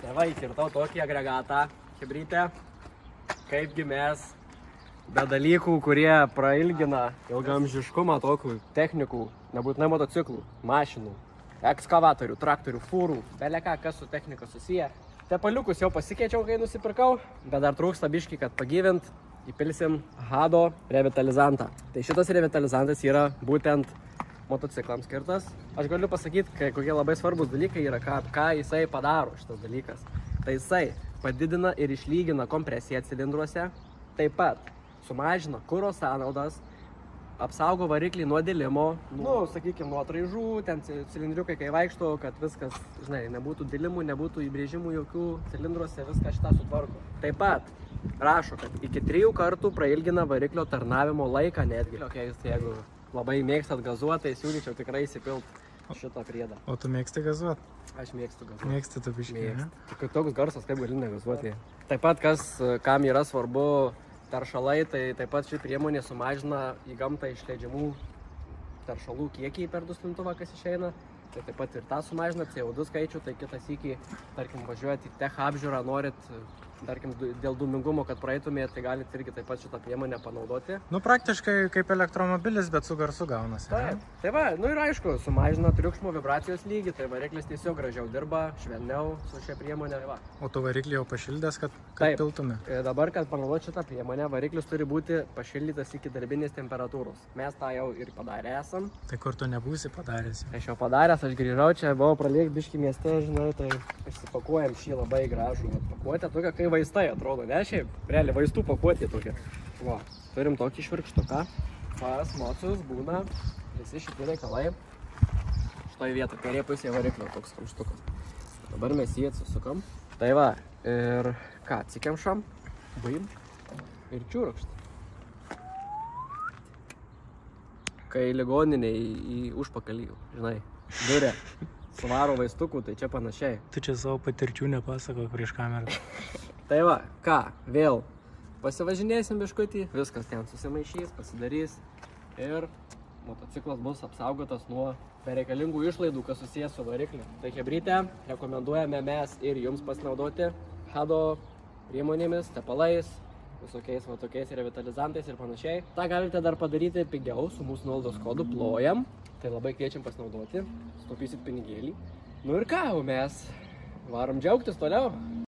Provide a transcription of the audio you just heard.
Tai va, įkirtau tokį agregatą, chebrytę, kaipgi mes be dalykų, kurie prailgina ilgamžiškumą tokių technikų, nebūtinai motociklų, mašinų, ekskavatorių, traktorių, fūrų, beleką, kas su technika susiję. Tepaliukus jau pasikeičiau, kai nusipirkau, bet dar trūksta biškį, kad pagyvint, įpilsim Hado revitalizantą. Tai šitas revitalizantas yra būtent motociklams skirtas. Aš galiu pasakyti, kokie labai svarbus dalykai yra, ką jisai padaro šitas dalykas. Tai jisai padidina ir išlygina kompresiją cilindruose, taip pat sumažina kuro sąnaudas, apsaugo variklį nuo dilimo, sakykime, nuo traižų, ten cilindriukai kai vaikšto, kad viskas, žinai, nebūtų dilimų, nebūtų įbrėžimų jokių cilindruose, viską šitą sutvarko. Taip pat rašo, kad iki 3 kartų prailgina variklio tarnavimo laiką netgi. Jeigu labai mėgstat gazuoti, tai siūlyčiau tikrai įsipilti šitą priedą. O tu mėgsti gazuoti? Aš mėgstu gazuoti. Mėgsti tu biškį, ne? Tik toks garsas, kaip gali negazuoti. Taip pat, kam yra svarbu teršalai, tai taip pat ši priemonė sumažina į gamtą išleidžiamų teršalų kiekį per duslintuvą, kas išeina. Tai taip pat ir tą sumažina CO2 skaičių, tai kitas iki, tarkim, važiuojate į tech apžiūrą, norit, tarkim, dėl dūmingumo, kad praeitumėte, tai galite irgi taip pat šitą priemonę panaudoti. Nu, praktiškai kaip elektromobilis, bet su garsu gaunasi. Taip, tai va, nu ir aišku, sumažina triukšmo vibracijos lygį, tai variklis tiesiog gražiau dirba, švelniau su šia priemonė. Va. O tu variklį jau pašildęs, kad piltume? Dabar, kad panaudoti šitą priemonę, variklis turi būti pašildytas iki darbinės temperatūros. Mes tą jau ir padarę esam. Tai kur tu nebūsi padaręs? Aš jau padaręs, aš grįžau čia, buvau praliekti biškį mieste, žinai, tai išsipakuojam šį labai gražų pakuotę, tokia kai vaistai atrodo, ne šiaip, realiai vaistų pakuotė tokia. Va, turim tokį švirkštuką, pas mocius būna visi šitie reikalai šitoj vietoj, kairė pusėje variklio toks kamštukas. Dabar mes jį atsisukam. Tai va, ir ką, atsikemšam, baim ir čiūrokštą. Kai ligoniniai į užpakalį, žinai, durė, suvaro vaistukų, tai čia panašiai. Tu čia savo patirčių nepasako prieš kamerą. Tai va, ką, vėl pasivažinėsim biškutį, viskas ten susimaišys, pasidarys ir motociklas bus apsaugotas nuo bereikalingų išlaidų, kas susijęs su varikliu. Tai chebrytę rekomenduojame mes ir jums pasinaudoti Hado priemonėmis, tepalais, visokiais va tokiais revitalizantais ir panašiai. Ta galite dar padaryti pigiau su mūsų nuolaidos kodu plojam, tai labai kviečiam pasinaudoti, sutaupysit pinigėlį. Nu ir ką, mes varom džiaugtis toliau.